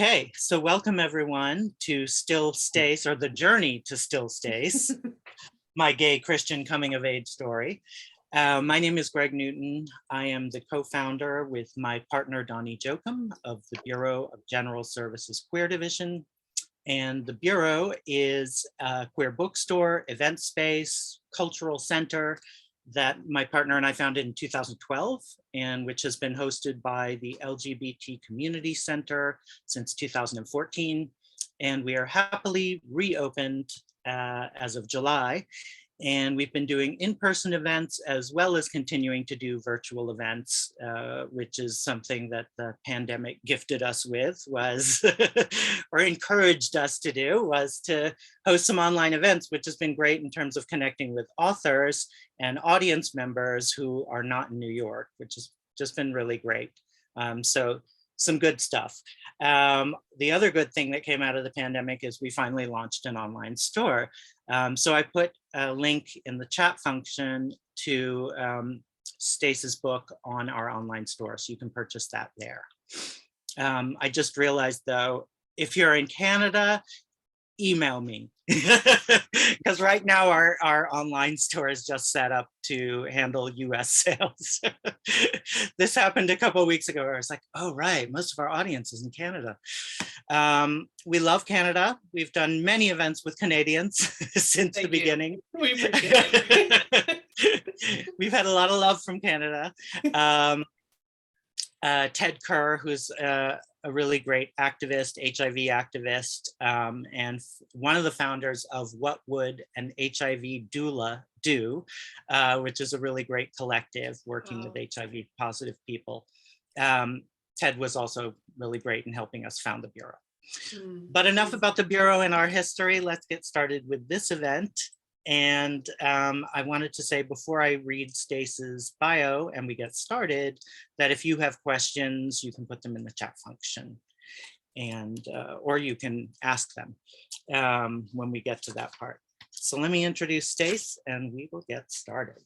Okay, so welcome everyone to Still Stace, or the journey to Still Stace, my gay Christian coming of age story. My name is Greg Newton. I am the co-founder with my partner Donnie Jokum of the Bureau of General Services Queer Division. And the Bureau is a queer bookstore, event space, cultural center that my partner and I founded in 2012, and which has been hosted by the LGBT Community Center since 2014. And we are happily reopened as of July. And we've been doing in-person events as well as continuing to do virtual events, which is something that the pandemic gifted us with, was or encouraged us to do, was to host some online events, which has been great in terms of connecting with authors and audience members who are not in New York, which has just been really great. So some good stuff. The other good thing that came out of the pandemic is we finally launched an online store. So I put a link in the chat function to Stace's book on our online store, so you can purchase that there. I just realized though, if you're in Canada, email me, because right now our online store is just set up to handle US sales. This happened a couple of weeks ago where I was like, oh right, most of our audience is in Canada. We love Canada. We've done many events with Canadians since the beginning. We appreciate it. We've had a lot of love from Canada. Ted Kerr, who's a really great activist, HIV activist, and one of the founders of What Would an HIV Doula Do, which is a really great collective working with HIV positive people. Ted was also really great in helping us found the Bureau. But enough about the Bureau and our history. Let's get started with this event. And I wanted to say before I read Stace's bio and we get started, that if you have questions, you can put them in the chat function, and or you can ask them when we get to that part. So let me introduce Stace and we will get started.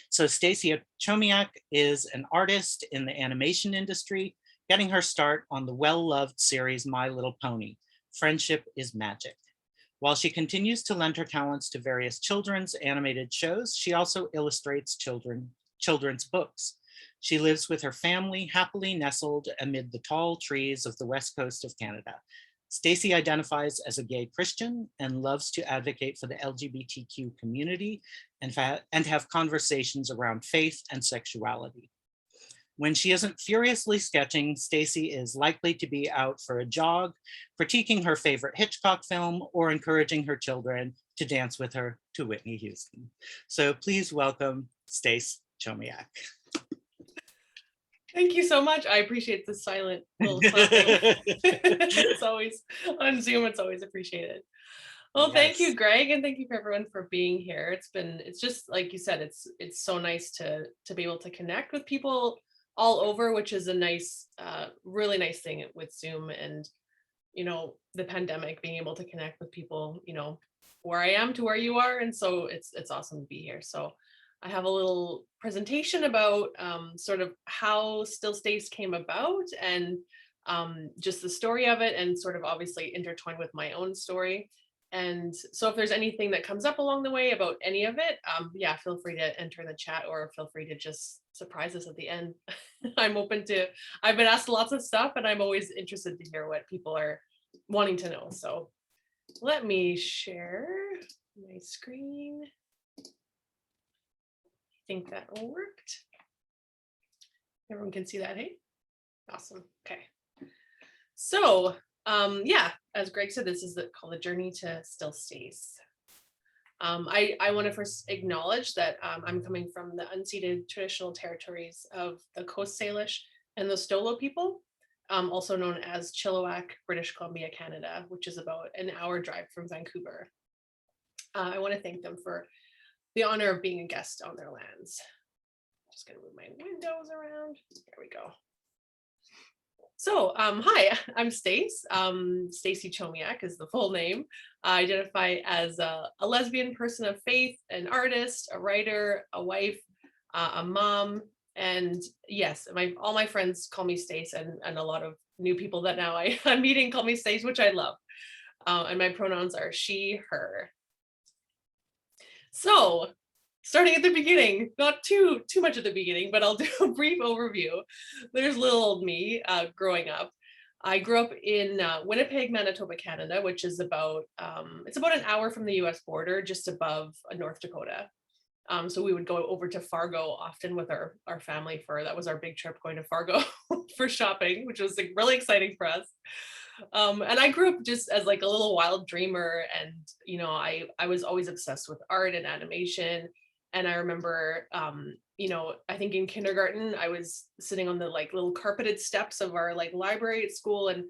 So Stacy Chomiak is an artist in the animation industry, getting her start on the well-loved series My Little Pony, Friendship is Magic. While she continues to lend her talents to various children's animated shows, she also illustrates children's books. She lives with her family, happily nestled amid the tall trees of the west coast of Canada. Stacy identifies as a gay Christian and loves to advocate for the LGBTQ community and have conversations around faith and sexuality. When she isn't furiously sketching, Stacy is likely to be out for a jog, critiquing her favorite Hitchcock film, or encouraging her children to dance with her to Whitney Houston. So please welcome Stace Chomiak. Thank you so much. I appreciate the silent little clapping. It's always on Zoom, it's always appreciated. Well, yes. Thank you, Greg, and thank you for everyone for being here. It's just like you said, it's so nice to be able to connect with people all over, which is a nice, really nice thing with Zoom and, you know, the pandemic, being able to connect with people, you know, where I am to where you are. And so it's awesome to be here. So I have a little presentation about sort of how Still Stace came about and just the story of it, and sort of obviously intertwined with my own story. And so if there's anything that comes up along the way about any of it, yeah, feel free to enter in the chat, or feel free to just surprise us at the end. I'm open to, I've been asked lots of stuff and I'm always interested to hear what people are wanting to know. So let me share my screen. I think that worked. Everyone can see that, hey? Awesome, okay. So, yeah, as Greg said, this is called The Journey to Still Stace. I want to first acknowledge that I'm coming from the unceded traditional territories of the Coast Salish and the Stolo people, also known as Chilliwack, British Columbia, Canada, which is about an hour drive from Vancouver. I want to thank them for the honor of being a guest on their lands. Just gonna move my windows around. There we go. So, hi, I'm Stace. Stacy Chomiak is the full name. I identify as a lesbian person of faith, an artist, a writer, a wife, a mom, and yes, all my friends call me Stace, and a lot of new people that now I'm meeting call me Stace, which I love. And my pronouns are she, her. So starting at the beginning, not too much at the beginning, but I'll do a brief overview. There's little old me growing up. I grew up in Winnipeg, Manitoba, Canada, which is about it's about an hour from the U.S. border, just above North Dakota. So we would go over to Fargo often with our family that was our big trip, going to Fargo for shopping, which was like really exciting for us. And I grew up just as like a little wild dreamer, and I was always obsessed with art and animation. And I remember, I think in kindergarten I was sitting on the like little carpeted steps of our like library at school, and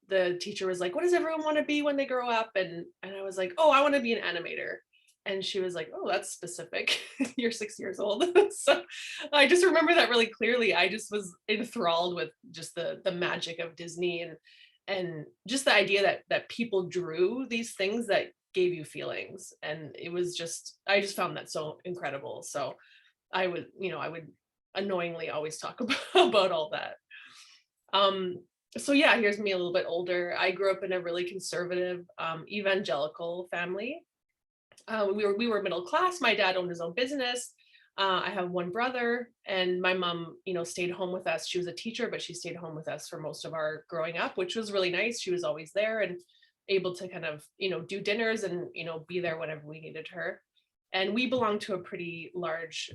the teacher was like, "What does everyone want to be when they grow up?" And I was like, "Oh, I want to be an animator." And she was like, "Oh, that's specific. You're 6 years old." So I just remember that really clearly. I just was enthralled with just the magic of Disney, and just the idea that people drew these things that gave you feelings. And it was just, I just found that so incredible. So I would annoyingly always talk about all that. So yeah, here's me a little bit older. I grew up in a really conservative evangelical family. We were middle class. My dad owned his own business. I have one brother, and my mom, stayed home with us. She was a teacher, but she stayed home with us for most of our growing up, which was really nice. She was always there and able to kind of, do dinners and, be there whenever we needed her. And we belonged to a pretty large,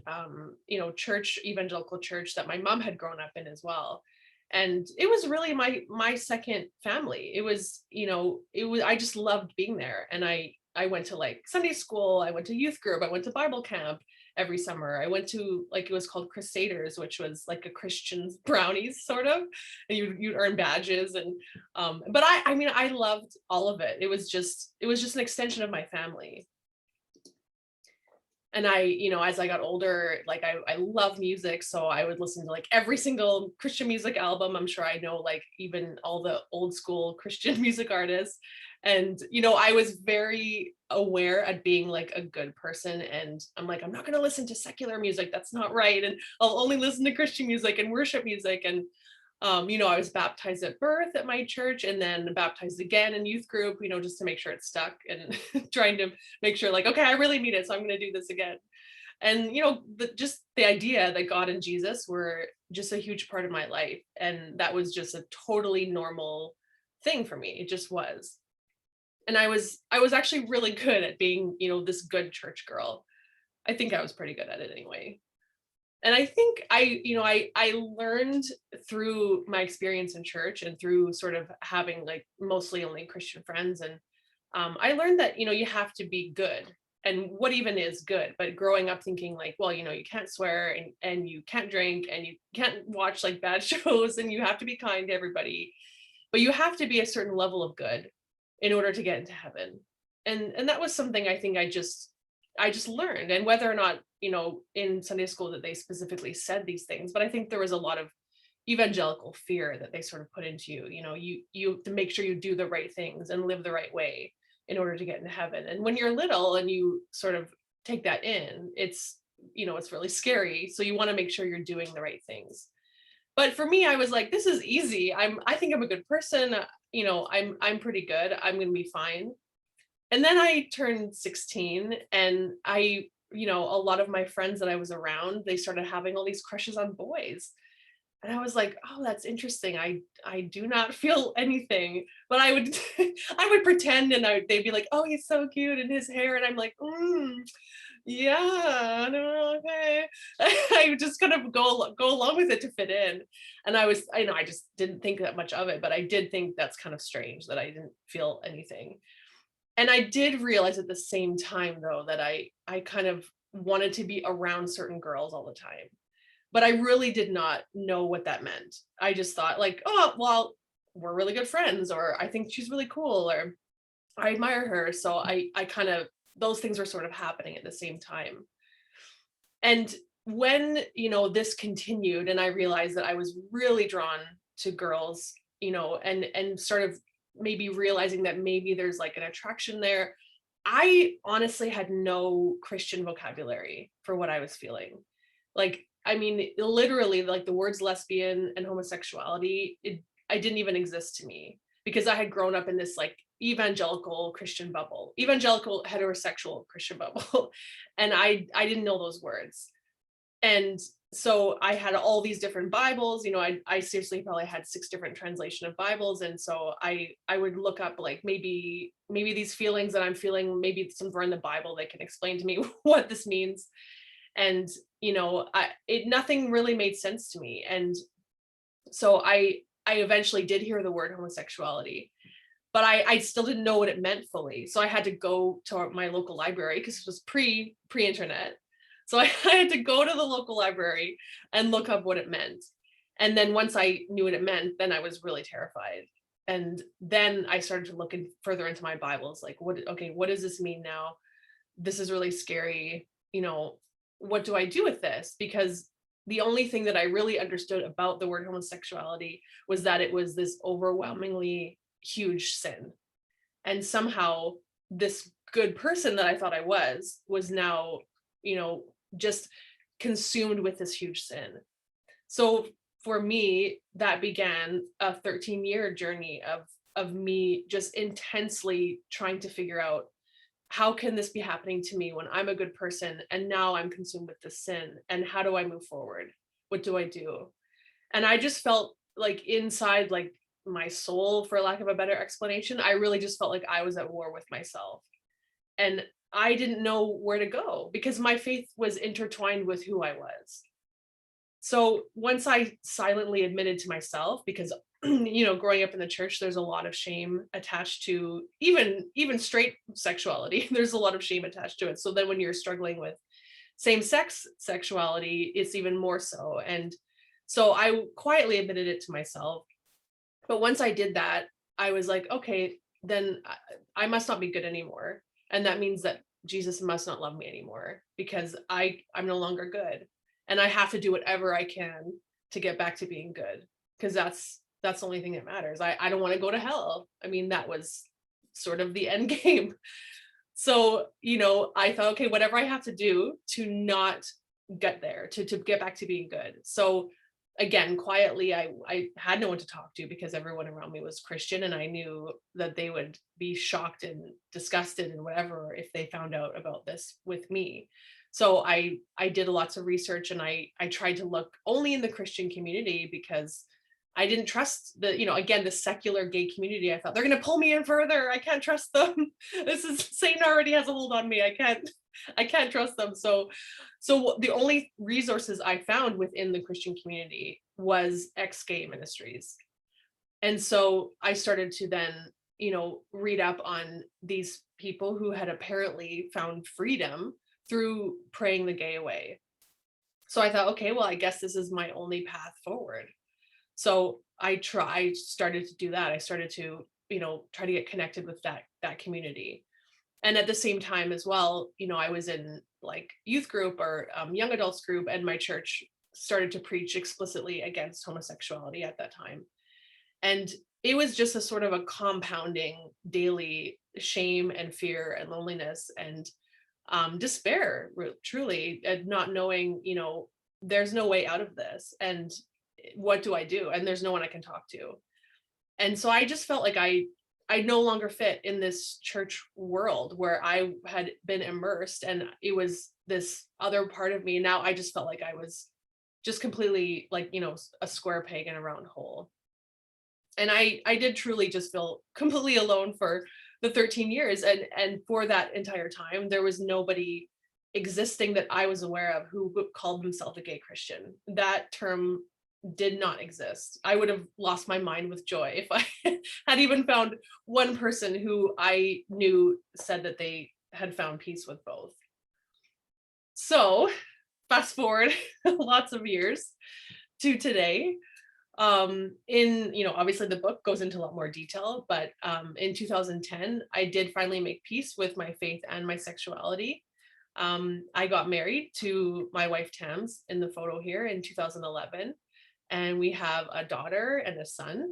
church, evangelical church that my mom had grown up in as well. And it was really my second family. It was, I just loved being there. And I went to like Sunday school, I went to youth group, I went to Bible camp every summer. I went to, like, it was called Crusaders, which was like a Christian's brownies sort of, and you'd earn badges. And but I mean, I loved all of it. It was just an extension of my family. And as I got older, like I love music, so I would listen to like every single Christian music album. I'm sure I know like even all the old school Christian music artists. And I was very aware at being like a good person, and I'm like, I'm not going to listen to secular music, that's not right, and I'll only listen to Christian music and worship music. And I was baptized at birth at my church, and then baptized again in youth group, just to make sure it stuck, and trying to make sure like, okay, I really mean it, so I'm going to do this again. And just the idea that God and Jesus were just a huge part of my life, and that was just a totally normal thing for me. It just was. And I was actually really good at being, this good church girl. I think I was pretty good at it anyway. And I think I learned through my experience in church and through sort of having like mostly only Christian friends. And I learned that, you have to be good, and what even is good. But growing up thinking like, well, you can't swear, and you can't drink, and you can't watch like bad shows, and you have to be kind to everybody, but you have to be a certain level of good in order to get into heaven. And that was something I think I just learned. And whether or not, in Sunday school that they specifically said these things, but I think there was a lot of evangelical fear that they sort of put into you. You have to make sure you do the right things and live the right way in order to get into heaven. And when you're little and you sort of take that in, it's really scary. So you want to make sure you're doing the right things. But for me, I was like, this is easy. I think I'm a good person. I'm pretty good. I'm going to be fine. And then I turned 16, and a lot of my friends that I was around, they started having all these crushes on boys. And I was like, oh, that's interesting. I do not feel anything, but I would I would pretend, and they'd be like, oh, he's so cute, and his hair, and I'm like, yeah, no, okay. I would just kind of go along with it to fit in. And I just didn't think that much of it, but I did think that's kind of strange that I didn't feel anything. And I did realize at the same time, though, that I kind of wanted to be around certain girls all the time. But I really did not know what that meant. I just thought like, oh, well, we're really good friends, or I think she's really cool, or I admire her. So I kind of, those things were sort of happening at the same time. And when, this continued, and I realized that I was really drawn to girls, and sort of maybe realizing that maybe there's like an attraction there, I honestly had no Christian vocabulary for what I was feeling. Like, I mean, literally, like the words lesbian and homosexuality, didn't even exist to me, because I had grown up in this like evangelical Christian bubble, evangelical heterosexual Christian bubble. And I didn't know those words. And so I had all these different Bibles, you know, I seriously probably had 6 different translation of Bibles. And so I would look up like maybe these feelings that I'm feeling, maybe somewhere in the Bible that can explain to me what this means. And, you know, nothing really made sense to me. And so I eventually did hear the word homosexuality, but I still didn't know what it meant fully. So I had to go to my local library, because it was pre-internet. So I had to go to the local library and look up what it meant. And then once I knew what it meant, then I was really terrified. And then I started to look further into my Bibles, like, what does this mean now? This is really scary. You know, what do I do with this? Because the only thing that I really understood about the word homosexuality was that it was this overwhelmingly huge sin. And somehow this good person that I thought I was now, you know, just consumed with this huge sin. So for me, that began a 13-year journey of me just intensely trying to figure out, how can this be happening to me when I'm a good person and now I'm consumed with this sin? And how do I move forward? What do I do? And I just felt like inside, like my soul, for lack of a better explanation, I really just felt like I was at war with myself. And I didn't know where to go, because my faith was intertwined with who I was. So once I silently admitted to myself, because you know, growing up in the church, there's a lot of shame attached to even straight sexuality. There's a lot of shame attached to it. So then when you're struggling with same-sex sexuality, it's even more so. And so I quietly admitted it to myself. But once I did that, I was like, okay, then I must not be good anymore. And that means that Jesus must not love me anymore, because I'm no longer good. And I have to do whatever I can to get back to being good, because that's the only thing that matters. I don't want to go to hell. I mean, that was sort of the end game. So, you know, I thought, okay, whatever I have to do to not get there, to get back to being good. So again, quietly, I had no one to talk to, because everyone around me was Christian, and I knew that they would be shocked and disgusted and whatever if they found out about this with me. So I did lots of research, and I tried to look only in the Christian community, because I didn't trust the secular gay community. I thought, they're going to pull me in further. I can't trust them. Satan already has a hold on me. I can't trust them. So the only resources I found within the Christian community was ex-gay ministries. And so I started to then, you know, read up on these people who had apparently found freedom through praying the gay away. So I thought, okay, well, I guess this is my only path forward. So I started to do that. I started to, you know, try to get connected with that community. And at the same time as well, you know, I was in like youth group or young adults group, and my church started to preach explicitly against homosexuality at that time. And it was just a sort of a compounding daily shame and fear and loneliness and despair, truly, and not knowing, you know, there's no way out of this. And what do I do? And there's no one I can talk to. And so I just felt like I no longer fit in this church world where I had been immersed, and it was this other part of me. Now I just felt like I was just completely, like, you know, a square peg in a round hole. And I did truly just feel completely alone for the 13 years. And for that entire time, there was nobody existing that I was aware of who called himself a gay Christian. That term did not exist. I would have lost my mind with joy if I had even found one person who I knew said that they had found peace with both. So fast forward lots of years to today. You know, obviously the book goes into a lot more detail, but in 2010, I did finally make peace with my faith and my sexuality. I got married to my wife Tams in the photo here in 2011. And we have a daughter and a son.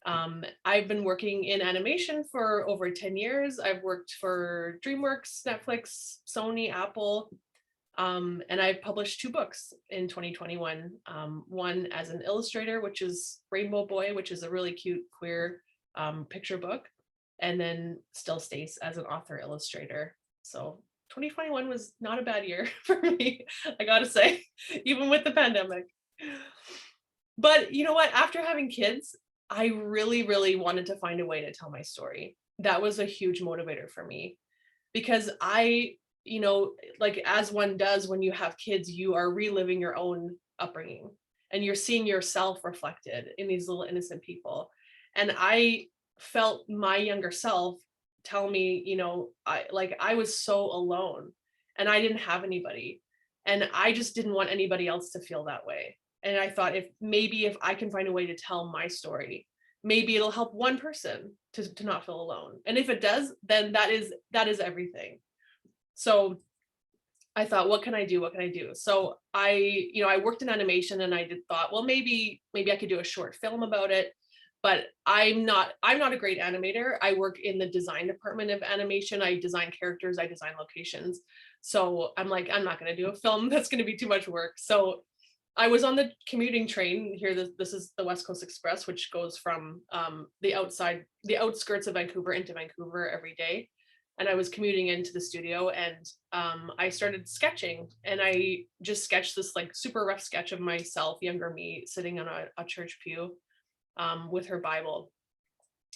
I've been working in animation for over 10 years. I've worked for DreamWorks, Netflix, Sony, Apple. And I published 2 books in 2021. One as an illustrator, which is Rainbow Boy, which is a really cute queer picture book, and then Still Stace as an author illustrator. So 2021 was not a bad year for me, I gotta say, even with the pandemic. But you know what? After having kids, I really, really wanted to find a way to tell my story. That was a huge motivator for me because like as one does when you have kids, you are reliving your own upbringing and you're seeing yourself reflected in these little innocent people. And I felt my younger self tell me, I was so alone and I didn't have anybody. And I just didn't want anybody else to feel that way. And I thought if I can find a way to tell my story, maybe it'll help one person to not feel alone. And if it does, then that is everything. So I thought, what can I do? What can I do? So I worked in animation and I thought, well, maybe I could do a short film about it. But I'm not a great animator. I work in the design department of animation. I design characters, I design locations. So I'm like, I'm not going to do a film. That's going to be too much work. So I was on the commuting train here. This is the West Coast Express, which goes from the outskirts of Vancouver into Vancouver every day. And I was commuting into the studio and I started sketching and I just sketched this like super rough sketch of myself, younger me, sitting on a church pew with her Bible.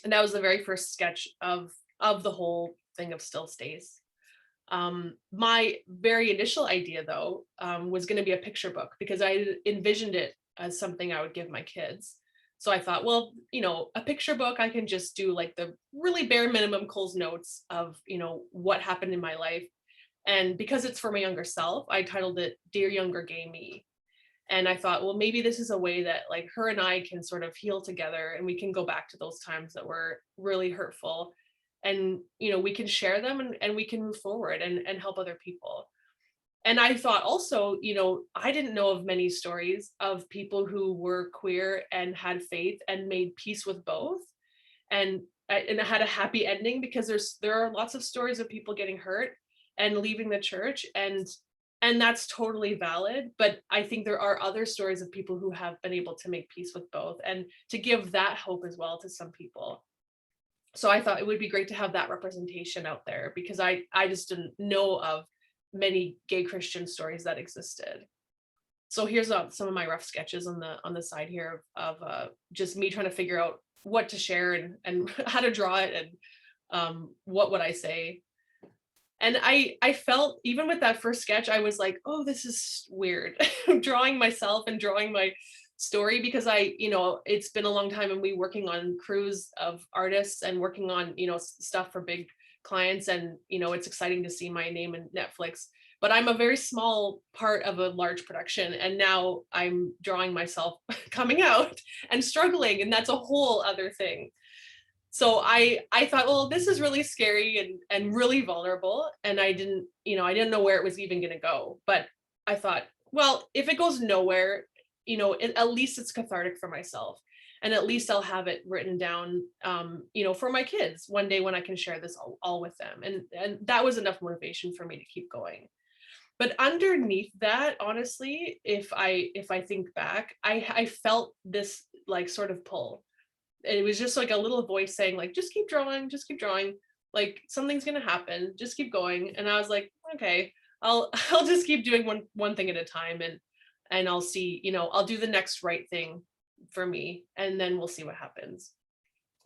And that was the very first sketch of the whole thing of Still Stace. My very initial idea though was going to be a picture book because I envisioned it as something I would give my kids. So I thought, well, a picture book, I can just do like the really bare minimum Coles Notes of, what happened in my life. And because it's for my younger self, I titled it Dear Younger Gay Me. And I thought, well, maybe this is a way that like her and I can sort of heal together and we can go back to those times that were really hurtful. And, we can share them and we can move forward and help other people. And I thought also, I didn't know of many stories of people who were queer and had faith and made peace with both and had a happy ending, because there are lots of stories of people getting hurt and leaving the church, and that's totally valid. But I think there are other stories of people who have been able to make peace with both and to give that hope as well to some people. So I thought it would be great to have that representation out there because I just didn't know of many gay Christian stories that existed. So here's some of my rough sketches on the side here of just me trying to figure out what to share and how to draw it and what would I say. And I felt, even with that first sketch, I was like, oh, this is weird. Drawing myself and drawing my story, because it's been a long time and we working on crews of artists and working on, stuff for big clients. And, it's exciting to see my name in Netflix, but I'm a very small part of a large production. And now I'm drawing myself coming out and struggling. And that's a whole other thing. So I thought, well, this is really scary and really vulnerable. And I didn't know where it was even going to go. But I thought, well, if it goes nowhere, at least it's cathartic for myself. And at least I'll have it written down, for my kids one day when I can share this all with them. And that was enough motivation for me to keep going. But underneath that, honestly, if I think back, I felt this like sort of pull. It was just like a little voice saying like, just keep drawing, like something's gonna happen, just keep going. And I was like, okay, I'll just keep doing one thing at a time, and I'll see, I'll do the next right thing for me, and then we'll see what happens.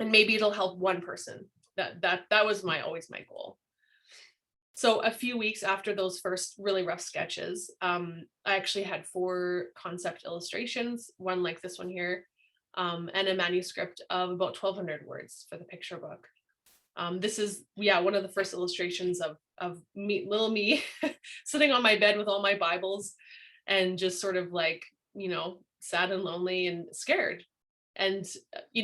And maybe it'll help one person. That was always my goal. So a few weeks after those first really rough sketches, I actually had 4 concept illustrations, one like this one here, and a manuscript of about 1,200 words for the picture book. This is, one of the first illustrations of me, little me, sitting on my bed with all my Bibles and just sort of like, sad and lonely and scared. And,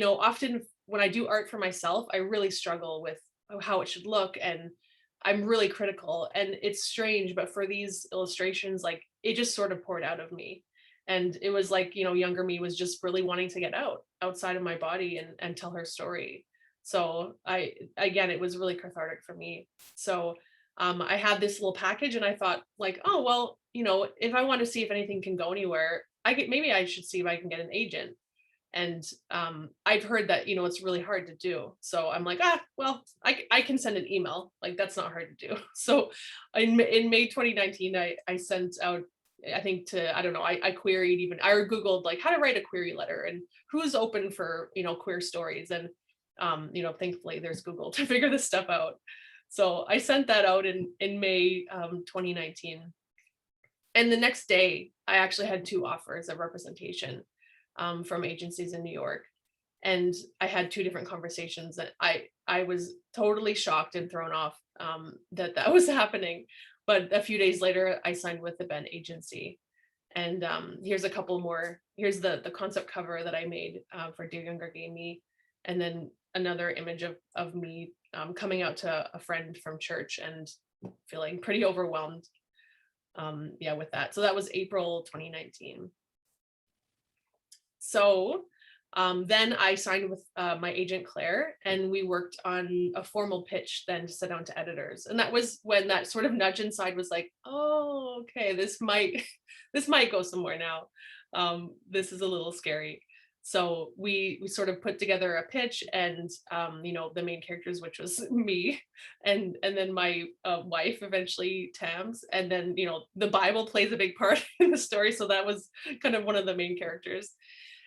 often when I do art for myself, I really struggle with how it should look, and I'm really critical. And it's strange, but for these illustrations, like it just sort of poured out of me. And it was like, younger me was just really wanting to get outside of my body and tell her story. So it was really cathartic for me. So I had this little package and I thought like, oh, well, if I want to see if anything can go anywhere, maybe I should see if I can get an agent. And I've heard that, it's really hard to do. So I'm like, well, I can send an email. Like, that's not hard to do. So in May 2019, I sent out, I think I don't know, I queried even, I Googled like how to write a query letter and who's open for, queer stories. And, thankfully there's Google to figure this stuff out. So I sent that out in May 2019. And the next day, I actually had 2 offers of representation from agencies in New York. And I had 2 different conversations that I was totally shocked and thrown off that was happening. But a few days later, I signed with the Ben agency. And here's a couple more. Here's the concept cover that I made for Dear Younger Gay Me. And then another image of me coming out to a friend from church and feeling pretty overwhelmed with that. So that was April 2019. So then I signed with my agent Claire, and we worked on a formal pitch then to send out to editors. And that was when that sort of nudge inside was like, oh, okay, this might go somewhere now. This is a little scary. So we sort of put together a pitch, and the main characters, which was me, and then my wife, eventually Tams, and then the Bible plays a big part in the story. So that was kind of one of the main characters.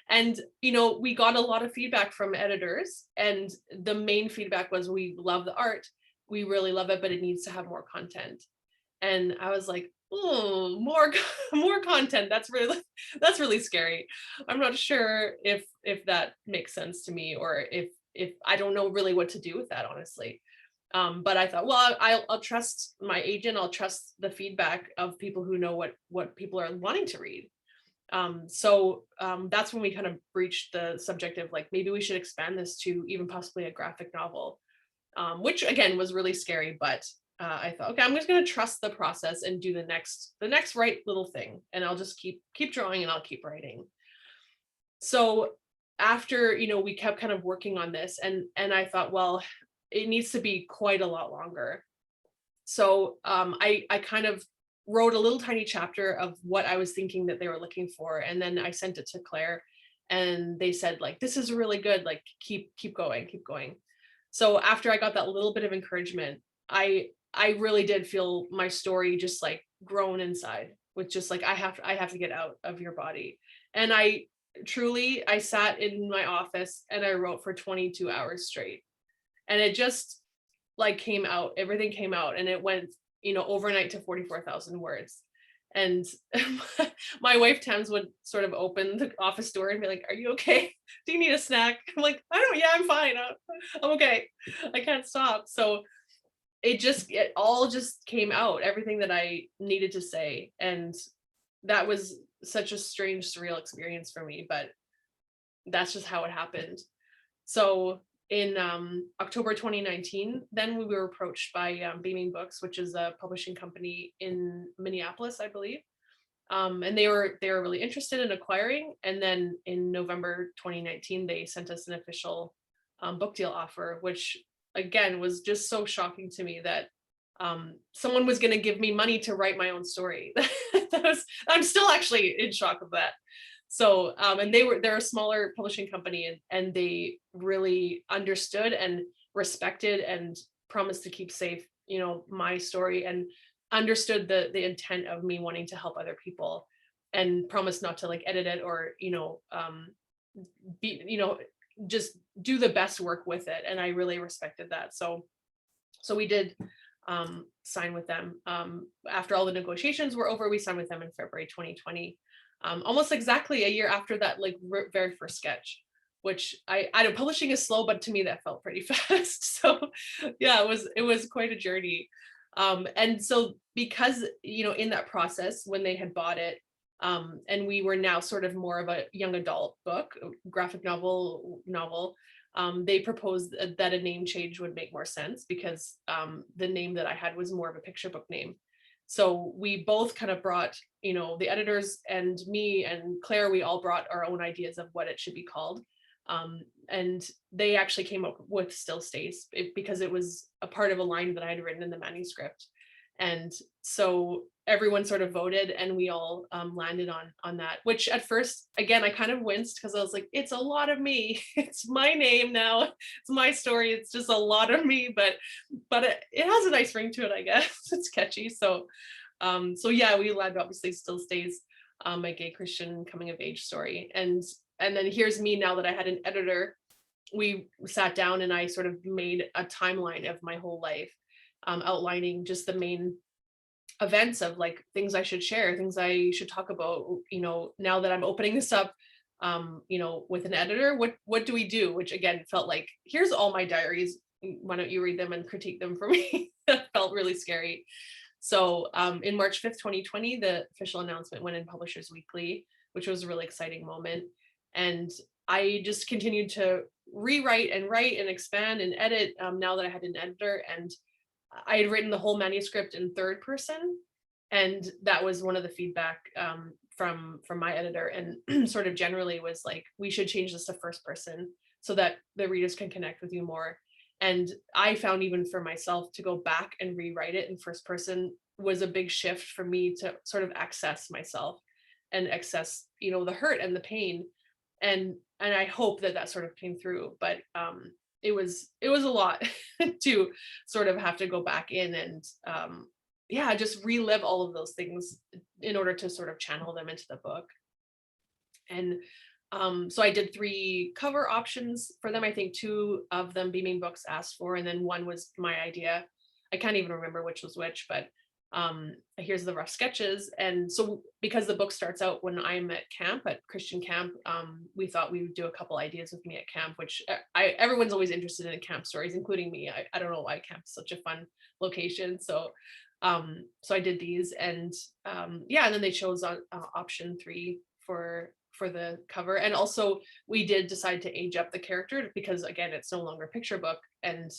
And, we got a lot of feedback from editors, and the main feedback was, we love the art, we really love it, but it needs to have more content. And I was like, oh, more content. That's really scary. I'm not sure if that makes sense to me, or if I don't know really what to do with that, honestly. But I thought, well, I'll trust my agent. I'll trust the feedback of people who know what people are wanting to read. So that's when we kind of breached the subject of like, maybe we should expand this to even possibly a graphic novel, which again was really scary. But I thought, okay, I'm just going to trust the process and do the next right little thing, and I'll just keep drawing and I'll keep writing. So after we kept kind of working on this, and I thought, well, it needs to be quite a lot longer. So I kind of wrote a little tiny chapter of what I was thinking that they were looking for. And then I sent it to Claire, and they said like, this is really good. Like, keep going. So after I got that little bit of encouragement, I really did feel my story just like grown inside, with just like, I have to get out of your body. And I sat in my office and I wrote for 22 hours straight. And it just like came out, everything came out, and it went overnight to 44,000 words. And my wife Thames would sort of open the office door and be like, are you okay? Do you need a snack? I'm like, I'm fine. I'm okay. I can't stop. So it all just came out, everything that I needed to say. And that was such a strange, surreal experience for me, but that's just how it happened. So in October 2019, then we were approached by Beaming Books, which is a publishing company in Minneapolis, I believe. And they were really interested in acquiring. And then in November 2019, they sent us an official book deal offer, which again was just so shocking to me that someone was going to give me money to write my own story. I'm still actually in shock of that. So, and they're a smaller publishing company, and they really understood and respected and promised to keep safe, my story, and understood the intent of me wanting to help other people, and promised not to like edit it or, just do the best work with it. And I really respected that. So we did sign with them. After all the negotiations were over, we signed with them in February 2020. Almost exactly a year after that, like very first sketch, which I know publishing is slow, but to me that felt pretty fast. So yeah, it was quite a journey. And so because, in that process, when they had bought it, and we were now sort of more of a young adult book, graphic novel, they proposed that a name change would make more sense, because the name that I had was more of a picture book name. So we both kind of brought, the editors and me and Claire, we all brought our own ideas of what it should be called. And they actually came up with Still Stays, because it was a part of a line that I had written in the manuscript. And so everyone sort of voted, and we all landed on that, which at first, again, I kind of winced because I was like, it's a lot of me. It's my name now. It's my story. It's just a lot of me, but it has a nice ring to it, I guess. It's catchy. So yeah, we landed obviously Still Stays, my gay Christian coming of age story. And then here's me now that I had an editor. We sat down and I sort of made a timeline of my whole life, outlining just the main events of like things I should share, things I should talk about. You know, now that I'm opening this up, you know, with an editor, what do we do? Which again felt like, here's all my diaries. Why don't you read them and critique them for me? That felt really scary. So in March 5th, 2020, the official announcement went in Publishers Weekly, which was a really exciting moment. And I just continued to rewrite and write and expand and edit, now that I had an editor. And I had written the whole manuscript in third person. And that was one of the feedback from my editor, and sort of generally was like, we should change this to first person so that the readers can connect with you more. And I found, even for myself, to go back and rewrite it in first person was a big shift for me to sort of access myself and access, you know, the hurt and the pain. And I hope that sort of came through, but it was a lot to sort of have to go back in and yeah, just relive all of those things in order to sort of channel them into the book. And so I did 3 cover options for them. I think 2 of them Beaming Books asked for, and then 1 was my idea. I can't even remember which was which, but here's the rough sketches. And so because the book starts out when I'm at camp, at Christian camp, we thought we would do a couple ideas with me at camp, which everyone's always interested in camp stories, including me. I don't know why camp is such a fun location. So I did these, and yeah, and then they chose option 3 for the cover. And also we did decide to age up the character, because again, it's no longer a picture book, and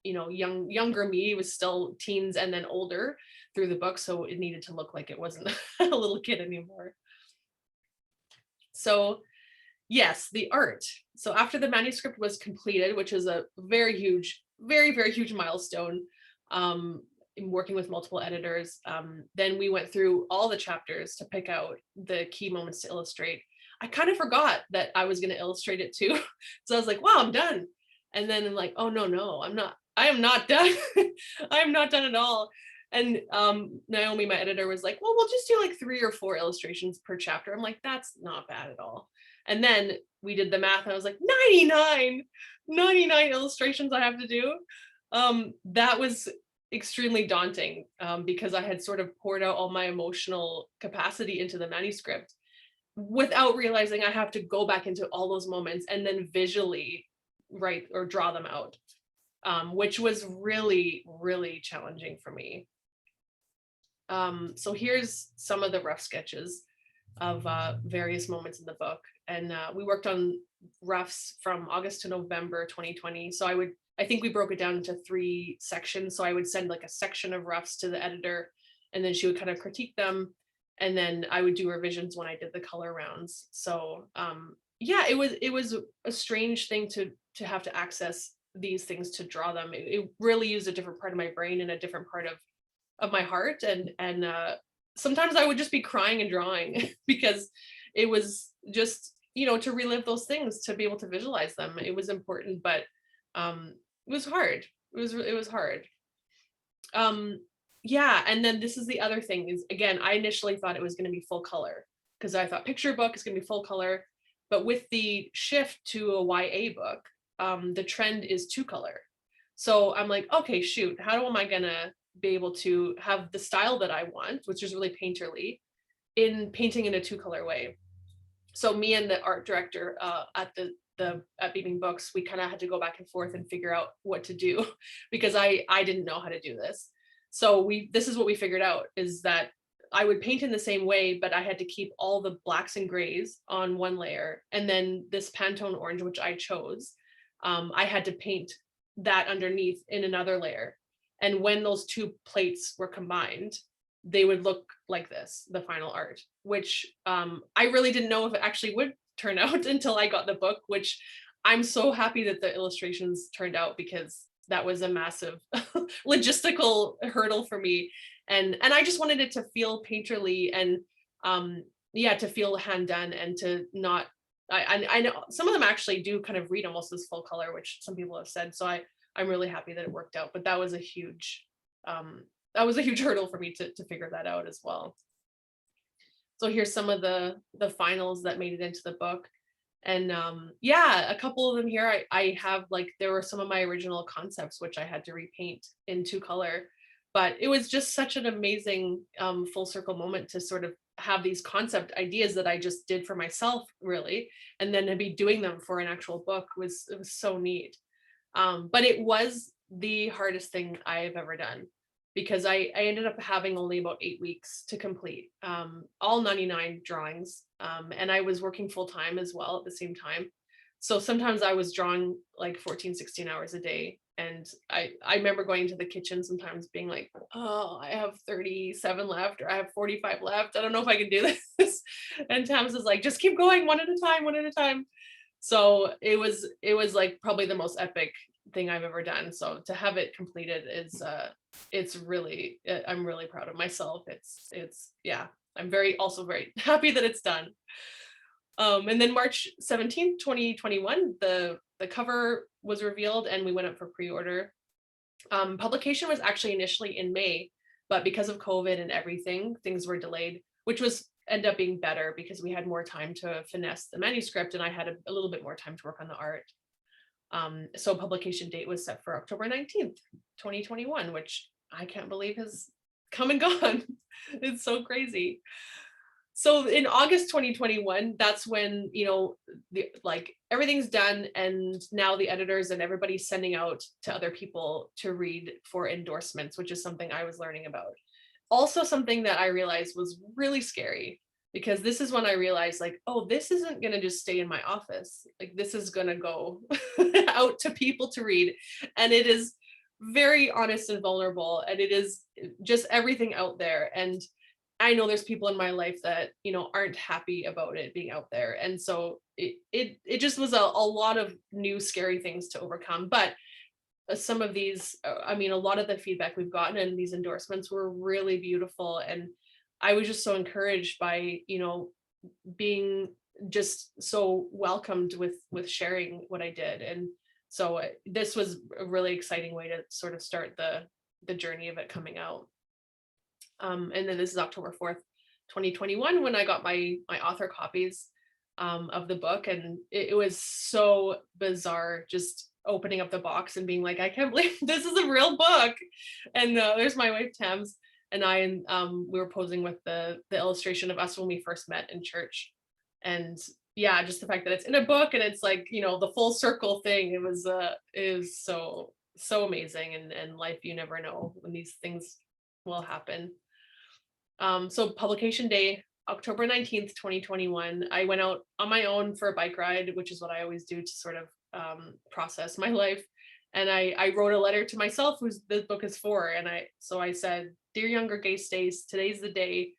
you know, younger me was still teens and then older through the book, so it needed to look like it wasn't a little kid anymore. So yes, the art. So after the manuscript was completed, which is a very huge, very huge milestone, in working with multiple editors, then we went through all the chapters to pick out the key moments to illustrate. I kind of forgot that I was going to illustrate it too. So I was like, wow, I'm done. And then I'm like, oh, no, I am not done. I am not done at all. And Naomi, my editor, was like, well, we'll just do like 3 or 4 illustrations per chapter. I'm like, that's not bad at all. And then we did the math, and I was like, 99 illustrations I have to do. That was extremely daunting, because I had sort of poured out all my emotional capacity into the manuscript without realizing I have to go back into all those moments and then visually write or draw them out, which was really challenging for me. So here's some of the rough sketches of various moments in the book. And we worked on roughs from August to November 2020. So I think we broke it down into 3 sections. So I would send like a section of roughs to the editor, and then she would kind of critique them. And then I would do revisions when I did the color rounds. So yeah, it was a strange thing to have to access these things to draw them. It really used a different part of my brain and a different part of my heart. And sometimes I would just be crying and drawing because it was just, you know, to relive those things, to be able to visualize them. It was important, but it was hard. It was hard. Yeah, and then this is the other thing is, again, I initially thought it was going to be full color, because I thought picture book is going to be full color, but with the shift to a YA book, the trend is 2 color. So I'm like, okay, shoot, how am I gonna be able to have the style that I want, which is really painterly, in painting in a 2 color way? So me and the art director at Beaming Books, we kind of had to go back and forth and figure out what to do, because I didn't know how to do this. So this is what we figured out, is that I would paint in the same way, but I had to keep all the blacks and grays on one layer. And then this Pantone orange, which I chose, I had to paint that underneath in another layer. And when those 2 plates were combined, they would look like this, the final art, which I really didn't know if it actually would turn out until I got the book, which I'm so happy that the illustrations turned out, because was a massive logistical hurdle for me. And I just wanted it to feel painterly and to feel hand done and to not, I know some of them actually do kind of read almost as full color, which some people have said. So I'm really happy that it worked out, but that was a huge hurdle for me to figure that out as well. So here's some of the finals that made it into the book. And a couple of them here, I have, like, there were some of my original concepts, which I had to repaint in 2-color, but it was just such an amazing full circle moment to sort of have these concept ideas that I just did for myself, really, and then to be doing them for an actual book it was so neat. But it was the hardest thing I've ever done, because I ended up having only about 8 weeks to complete all 99 drawings. And I was working full time as well at the same time. So sometimes I was drawing like 14, 16 hours a day. And I remember going into the kitchen sometimes being like, oh, I have 37 left, or I have 45 left. I don't know if I can do this. And Tams is like, just keep going one at a time, one at a time. So it was like probably the most epic thing I've ever done. So to have it completed is it's really, I'm really proud of myself. It's I'm also very happy that it's done. And then March 17th, 2021, the cover was revealed and we went up for pre-order. Publication was actually initially in May, but because of COVID and everything, things were delayed, which ended up being better because we had more time to finesse the manuscript and I had a little bit more time to work on the art. So publication date was set for October 19th, 2021, which I can't believe has come and gone. It's so crazy. So in August 2021, that's when, everything's done, and now the editors and everybody's sending out to other people to read for endorsements, which is something I was learning about. Also something that I realized was really scary, because this is when I realized, like, oh, this isn't going to just stay in my office. Like, this is going to go out to people to read. And it is very honest and vulnerable. And it is just everything out there. And I know there's people in my life that, aren't happy about it being out there. And so it just was a lot of new scary things to overcome. But some of these, a lot of the feedback we've gotten and these endorsements were really beautiful. And I was just so encouraged by, being just so welcomed with sharing what I did. And so this was a really exciting way to sort of start the journey of it coming out. And then this is October 4th, 2021, when I got my author copies of the book. And it was so bizarre just opening up the box and being like, I can't believe this is a real book. And there's my wife, Tams, and I, we were posing with the illustration of us when we first met in church. And yeah, just the fact that it's in a book and it's like, the full circle thing, it was so amazing. And life, you never know when these things will happen. So publication day, October 19th, 2021, I went out on my own for a bike ride, which is what I always do to sort of process my life. And I wrote a letter to myself, who this book is for. And I said, dear younger gay Stace, today's the day.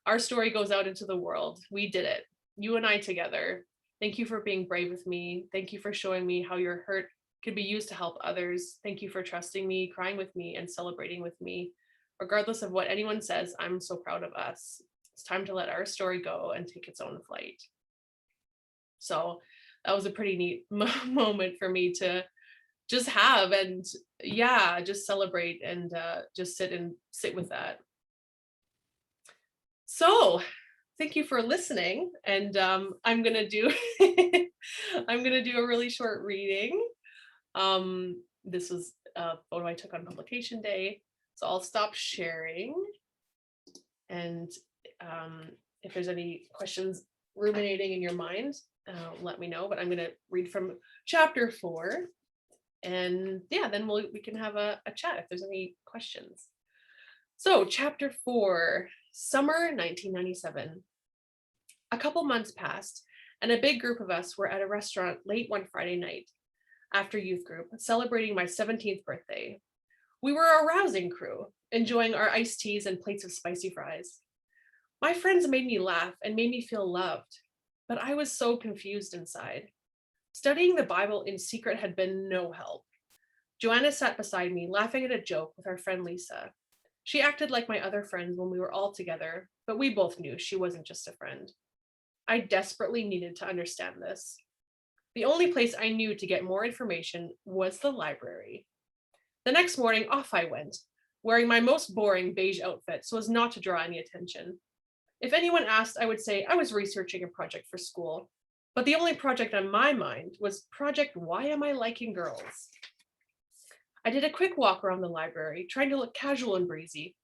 Our story goes out into the world. We did it. You and I together. Thank you for being brave with me. Thank you for showing me how your hurt could be used to help others. Thank you for trusting me, crying with me, and celebrating with me. Regardless of what anyone says, I'm so proud of us. It's time to let our story go and take its own flight. So that was a pretty neat moment for me to just have, and just celebrate and just sit with that. So thank you for listening. And I'm gonna do a really short reading. This was a photo I took on publication day. So I'll stop sharing, and if there's any questions ruminating in your mind, let me know. But I'm going to read from chapter 4, and then we can have a chat if there's any questions. So chapter 4, summer 1997. A couple months passed, and a big group of us were at a restaurant late one Friday night after youth group, celebrating my 17th birthday. We were a rousing crew, enjoying our iced teas and plates of spicy fries. My friends made me laugh and made me feel loved, but I was so confused inside. Studying the Bible in secret had been no help. Joanna sat beside me, laughing at a joke with our friend Lisa. She acted like my other friends when we were all together, but we both knew she wasn't just a friend. I desperately needed to understand this. The only place I knew to get more information was the library. The next morning, off I went, wearing my most boring beige outfit so as not to draw any attention. If anyone asked, I would say I was researching a project for school, but the only project on my mind was Project Why Am I Liking Girls? I did a quick walk around the library, trying to look casual and breezy.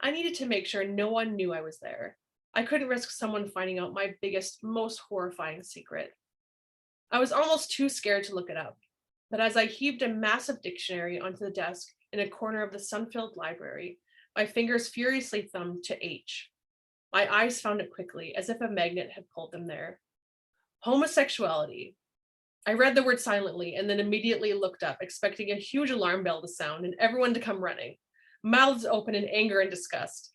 I needed to make sure no one knew I was there. I couldn't risk someone finding out my biggest, most horrifying secret. I was almost too scared to look it up, but as I heaved a massive dictionary onto the desk in a corner of the sun-filled library, my fingers furiously thumbed to H. My eyes found it quickly, as if a magnet had pulled them there. Homosexuality. I read the word silently and then immediately looked up, expecting a huge alarm bell to sound and everyone to come running, mouths open in anger and disgust.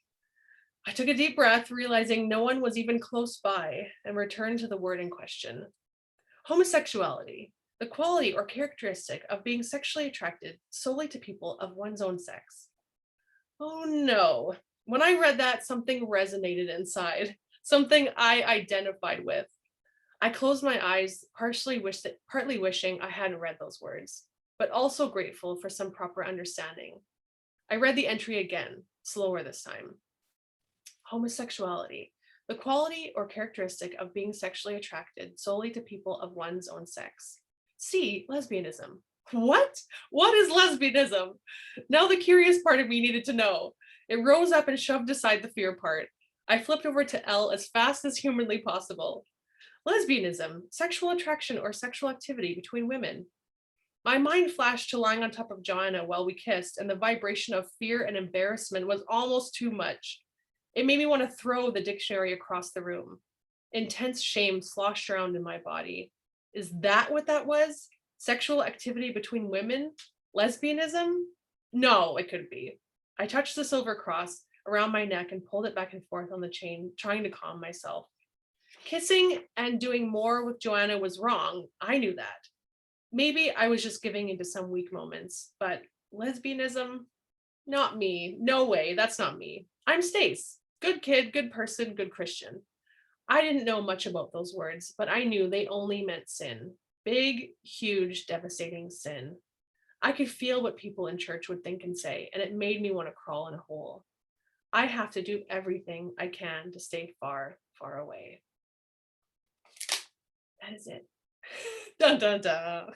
I took a deep breath, realizing no one was even close by, and returned to the word in question. Homosexuality, the quality or characteristic of being sexually attracted solely to people of one's own sex. Oh no. When I read that, something resonated inside, something I identified with. I closed my eyes, partly wishing I hadn't read those words, but also grateful for some proper understanding. I read the entry again, slower this time. Homosexuality, the quality or characteristic of being sexually attracted solely to people of one's own sex. C, lesbianism. What? What is lesbianism? Now the curious part of me needed to know. It rose up and shoved aside the fear part. I flipped over to L as fast as humanly possible. Lesbianism, sexual attraction or sexual activity between women. My mind flashed to lying on top of Joanna while we kissed, and the vibration of fear and embarrassment was almost too much. It made me want to throw the dictionary across the room. Intense shame sloshed around in my body. Is that what that was? Sexual activity between women? Lesbianism? No, it couldn't be. I touched the silver cross around my neck and pulled it back and forth on the chain, trying to calm myself. Kissing and doing more with Joanna was wrong. I knew that. Maybe I was just giving into some weak moments, but lesbianism? Not me. No way. That's not me. I'm Stace. Good kid, good person, good Christian. I didn't know much about those words, but I knew they only meant sin. Big, huge, devastating sin. I could feel what people in church would think and say, and it made me want to crawl in a hole. I have to do everything I can to stay far, far away. That is it. Dun, dun, dun.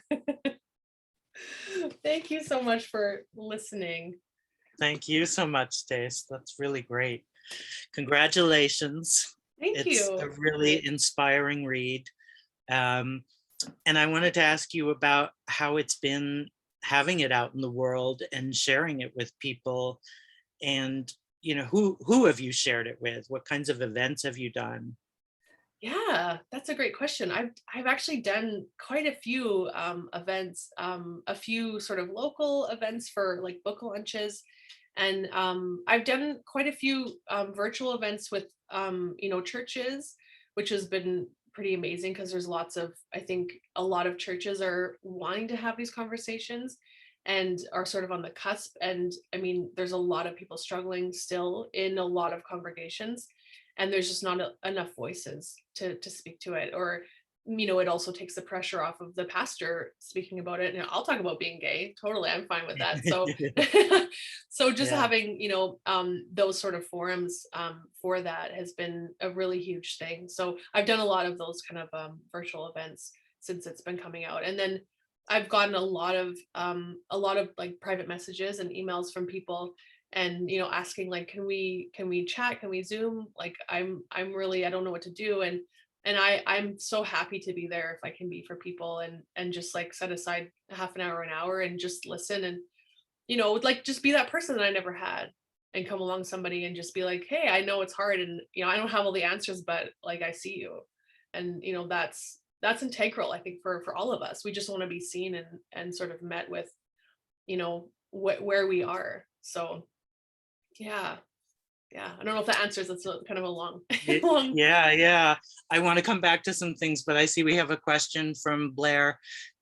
Thank you so much for listening. Thank you so much, Stace. That's really great. Congratulations. Thank It's you. a really inspiring read. And I wanted to ask you about how it's been having it out in the world and sharing it with people. And, you know, who have you shared it with? What kinds of events have you done? Yeah, that's a great question. I've actually done quite a few events, a few sort of local events for like book launches, and I've done quite a few virtual events with churches, which has been pretty amazing because there's lots of, I think a lot of churches are wanting to have these conversations and are sort of on the cusp. And I mean, there's a lot of people struggling still in a lot of congregations, and there's just not enough voices to speak to it. Or it also takes the pressure off of the pastor speaking about it. And I'll talk about being gay, totally, I'm fine with that. So so just Yeah. having those sort of forums for that has been a really huge thing. So I've done a lot of those kind of virtual events since it's been coming out. And then I've gotten a lot of like private messages and emails from people, and asking like, can we chat, can we Zoom, like I'm really, I don't know what to do. And I'm so happy to be there if I can be for people, and just like set aside half an hour and just listen, and like just be that person that I never had, and come along somebody and just be like, hey, I know it's hard, and I don't have all the answers, but like I see you. And that's integral, I think, for all of us. We just want to be seen and sort of met with where we are. So yeah, I don't know if that answers. It's kind of a long Yeah. I want to come back to some things, but I see we have a question from Blair.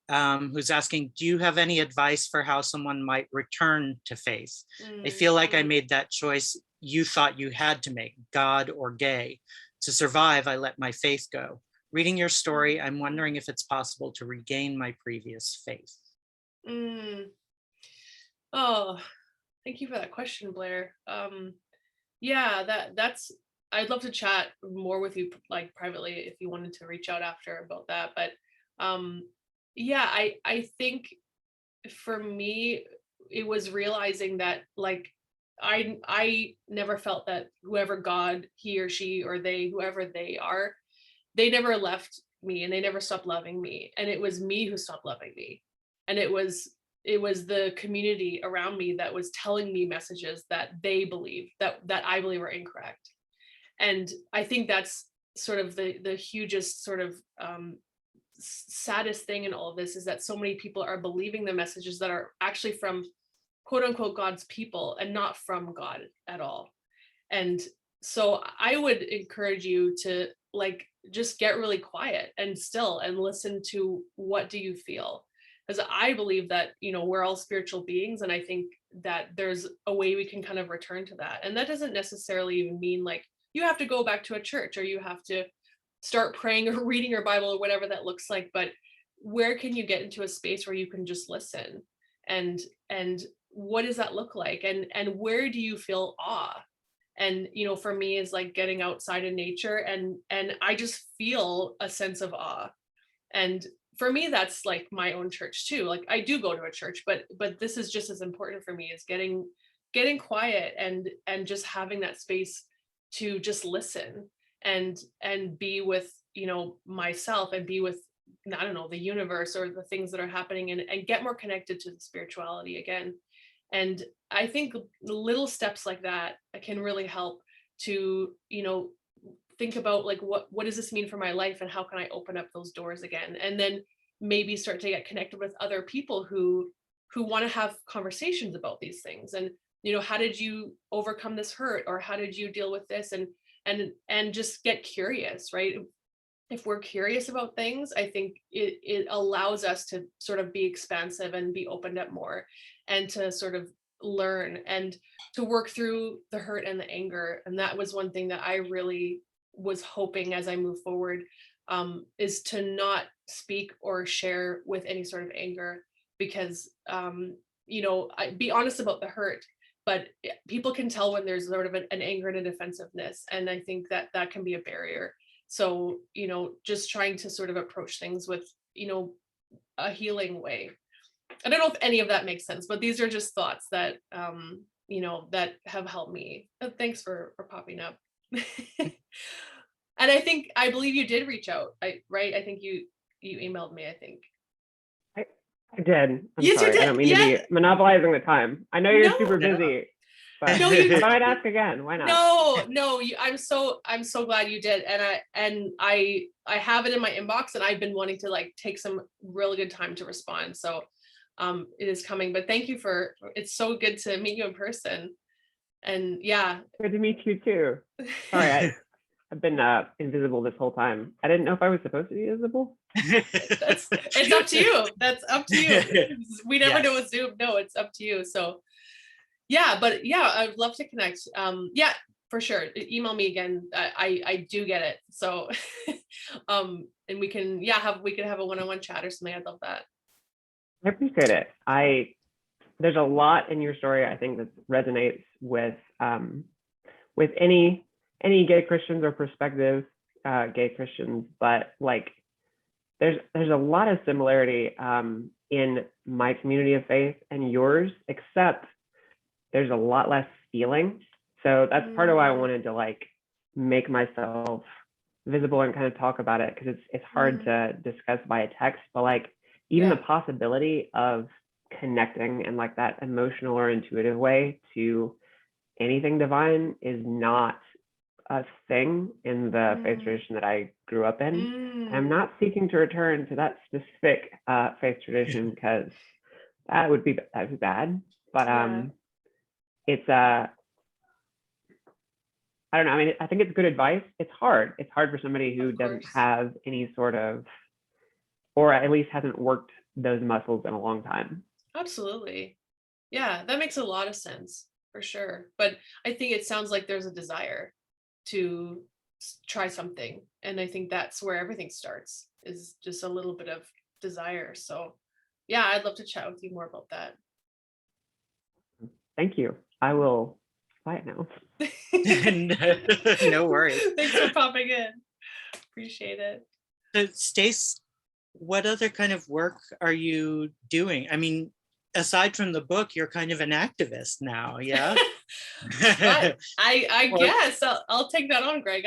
who's asking, do you have any advice for how someone might return to faith? I feel like I made that choice you thought you had to make, God or gay. To survive, I let my faith go. Reading your story, I'm wondering if it's possible to regain my previous faith. Oh, thank you for that question, Blair. Yeah, that's, I'd love to chat more with you, like privately, if you wanted to reach out after about that. But yeah, I think for me, it was realizing that like I never felt that whoever God, he or she or they, whoever they are, they never left me and they never stopped loving me. And it was me who stopped loving me. And it was the community around me that was telling me messages that they believe that I believe are incorrect. And I think that's sort of the hugest sort of saddest thing in all of this, is that so many people are believing the messages that are actually from quote unquote God's people and not from God at all. And so I would encourage you to like just get really quiet and still and listen to what do you feel, because I believe that, you know, we're all spiritual beings, and I think that there's a way we can kind of return to that. And that doesn't necessarily even mean like you have to go back to a church or you have to start praying or reading your Bible or whatever that looks like, but where can you get into a space where you can just listen, and what does that look like, and where do you feel awe? And you know, for me is like getting outside in nature, and I just feel a sense of awe. And for me that's like my own church too. Like I do go to a church, but this is just as important for me, is getting quiet and just having that space to just listen and be with, you know, myself, and be with, I don't know, the universe or the things that are happening, and get more connected to the spirituality again. And I think little steps like that can really help to, you know, think about like what does this mean for my life, and how can I open up those doors again, and then maybe start to get connected with other people who want to have conversations about these things. And you know, how did you overcome this hurt, or how did you deal with this, and just get curious, right? If we're curious about things, I think it allows us to sort of be expansive and be opened up more, and to sort of learn and to work through the hurt and the anger. And that was one thing that I really was hoping as I move forward, is to not speak or share with any sort of anger, because you know, be honest about the hurt, but people can tell when there's sort of an anger and a defensiveness, and I think that that can be a barrier. So, you know, just trying to sort of approach things with, you know, a healing way. I don't know if any of that makes sense, but these are just thoughts that, you know, that have helped me. Thanks for popping up. And I believe you did reach out, right? I think you emailed me, I think. I did. I'm Yes, sorry. you did. I don't mean to be monopolizing the time. I know you're super No. busy, but No, you I thought I'd ask again. Why not? No, I'm so glad you did. And I have it in my inbox, and I've been wanting to like take some really good time to respond. So it is coming, but thank you it's so good to meet you in person. And yeah. Good to meet you too. Sorry, I've been invisible this whole time. I didn't know if I was supposed to be visible. It's up to you. That's up to you. We never know with Zoom. No, it's up to you. So yeah, but yeah, I'd love to connect. Yeah, for sure. Email me again. I do get it. So and we can have a one-on-one chat or something. I'd love that. I appreciate it. There's a lot in your story I think that resonates with any gay Christians or prospective gay Christians, but like there's a lot of similarity in my community of faith and yours, except there's a lot less feeling. So that's part of why I wanted to like make myself visible and kind of talk about it, because it's hard to discuss via text, but like even the possibility of connecting in like that emotional or intuitive way to anything divine is not a thing in the faith tradition that I grew up in. I'm not seeking to return to that specific faith tradition, because that would be bad. But it's I don't know. I mean, I think it's good advice. It's hard. It's hard for somebody who doesn't have any sort of, or at least hasn't worked those muscles in a long time. Absolutely. Yeah, that makes a lot of sense for sure. But I think it sounds like there's a desire to try something. And I think that's where everything starts, is just a little bit of desire. So yeah, I'd love to chat with you more about that. Thank you. I will quiet now. No worries. Thanks for popping in. Appreciate it. So Stace, what other kind of work are you doing? I mean, aside from the book, you're kind of an activist now, yeah? I Or- guess I'll take that on, Greg.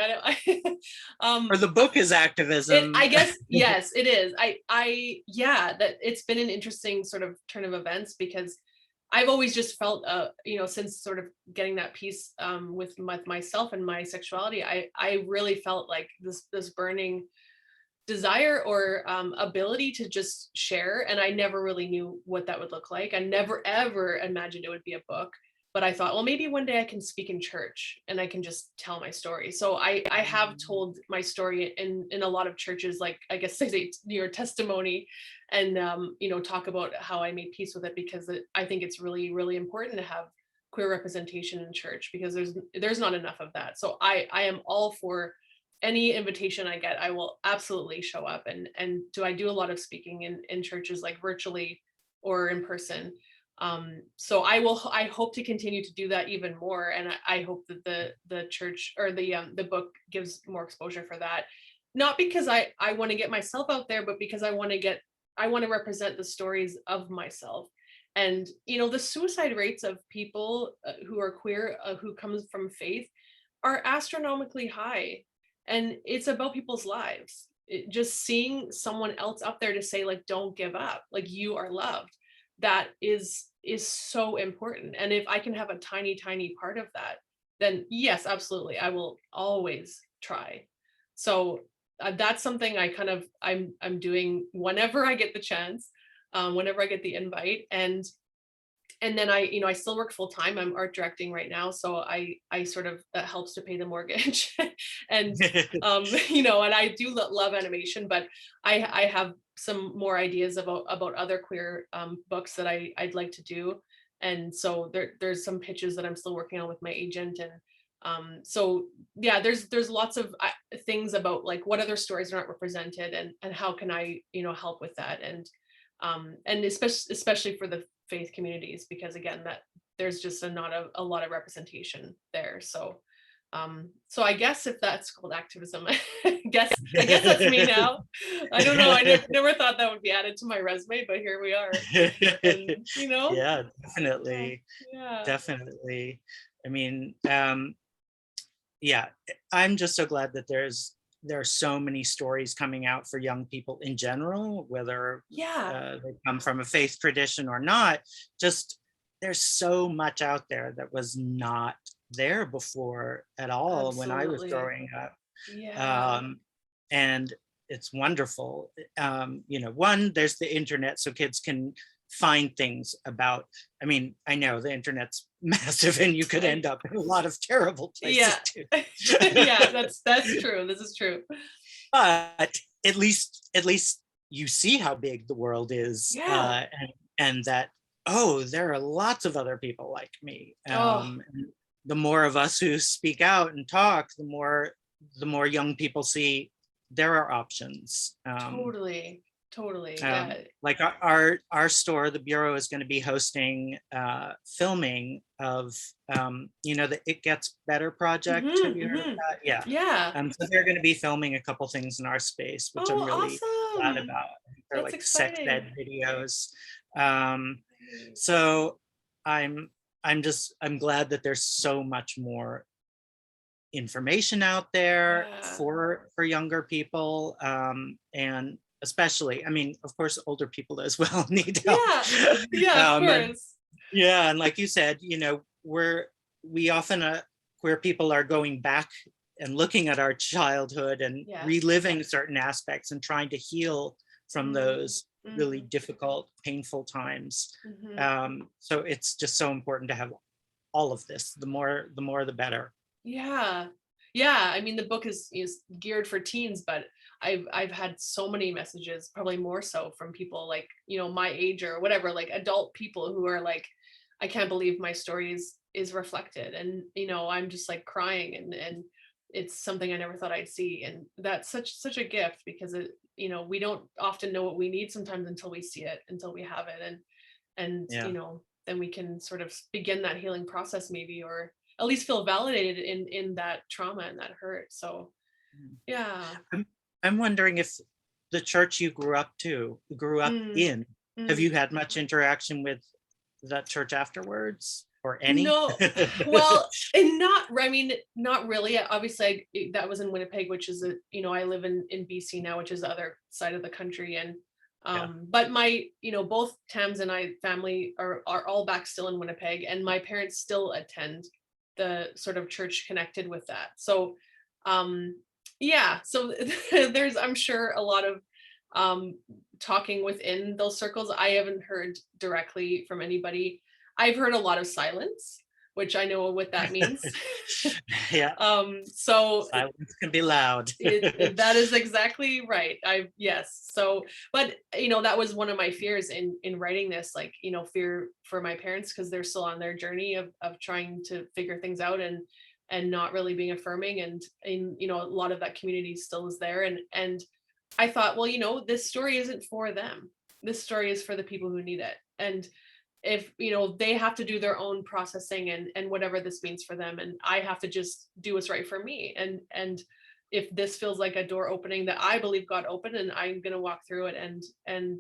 Or the book is activism. I guess yes, it is. Yeah, that it's been an interesting sort of turn of events, because I've always just felt, since sort of getting that piece with myself and my sexuality, I really felt like this burning desire or ability to just share, and I never really knew what that would look like. I never ever imagined it would be a book, but I thought, well, maybe one day I can speak in church and I can just tell my story. So I have told my story in a lot of churches, like I guess they say your testimony, and talk about how I made peace with it, because I think it's really, really important to have queer representation in church, because there's not enough of that. So I am all for any invitation I get. I will absolutely show up, and I do a lot of speaking in churches, like virtually or in person. So I hope to continue to do that even more, and I hope that the church or the book gives more exposure for that, not because I want to get myself out there, but because I want to represent the stories of myself. And the suicide rates of people who are queer, who comes from faith, are astronomically high, and it's about people's lives. Just seeing someone else up there to say, like, don't give up, like, you are loved, that is so important. And if I can have a tiny part of that, then yes, absolutely, I will always try. So that's something I'm doing whenever I get the chance, whenever I get the invite. And then I still work full time. I'm art directing right now, so I sort of, that helps to pay the mortgage. And and I do love animation, but I have some more ideas about other queer books that I'd like to do. And so there's some pitches that I'm still working on with my agent. And so yeah, there's lots of things about, like, what other stories are not represented, and how can I help with that. And especially for the faith communities, because again, that there's just not a lot of representation there. So I guess if that's called activism, I guess that's me now. I don't know. I never thought that would be added to my resume, but here we are. And, Yeah, definitely. Yeah. Definitely. I mean, yeah, I'm just so glad that there are so many stories coming out for young people in general, whether they come from a faith tradition or not. Just, there's so much out there that was not there before at all. Absolutely. When I was growing up. Yeah. And it's wonderful. One, there's the internet, so kids can find things about, I mean, I know the internet's massive and you could end up in a lot of terrible places too. Yeah, that's true. This is true. But at least you see how big the world is. Yeah. And that, there are lots of other people like me. And the more of us who speak out and talk, the more young people see there are options. Totally. Like our store, the Bureau, is going to be hosting filming of the It Gets Better project. Have you heard of that? Yeah. So they're going to be filming a couple things in our space, which I'm really glad about. They're like exciting. Sex ed videos. So I'm glad that there's so much more information out there for younger people, and especially, I mean, of course, older people as well need help. Of course. And like you said, we often queer people are going back and looking at our childhood and reliving certain aspects and trying to heal from those really difficult, painful times. So it's just so important to have all of this. The more the better. Yeah. I mean, the book is geared for teens, but I've had so many messages, probably more so from people like, my age or whatever, like adult people who are like, I can't believe my story is reflected. And, I'm just like crying, and it's something I never thought I'd see. And that's such a gift, because we don't often know what we need sometimes until we see it, until we have it. And Yeah. then we can sort of begin that healing process, maybe, or at least feel validated in that trauma and that hurt. So yeah. I'm wondering if the church you grew up Mm, in, have mm. you had much interaction with that church afterwards, or any? No, well, and not really. Obviously, that was in Winnipeg, which is I live in BC now, which is the other side of the country. And Yeah. but my, both Tams and I family are all back still in Winnipeg, and my parents still attend the sort of church connected with that. So yeah, so there's, I'm sure, a lot of talking within those circles. I haven't heard directly from anybody. I've heard a lot of silence, which I know what that means. Yeah, So silence can be loud. that is exactly right. Yes. So, but that was one of my fears in writing this, like, fear for my parents, because they're still on their journey of trying to figure things out, and not really being affirming, and a lot of that community still is there. And I thought, well, this story isn't for them. This story is for the people who need it. And if they have to do their own processing, and whatever this means for them, and I have to just do what's right for me. And if this feels like a door opening that I believe God opened, and I'm going to walk through it, and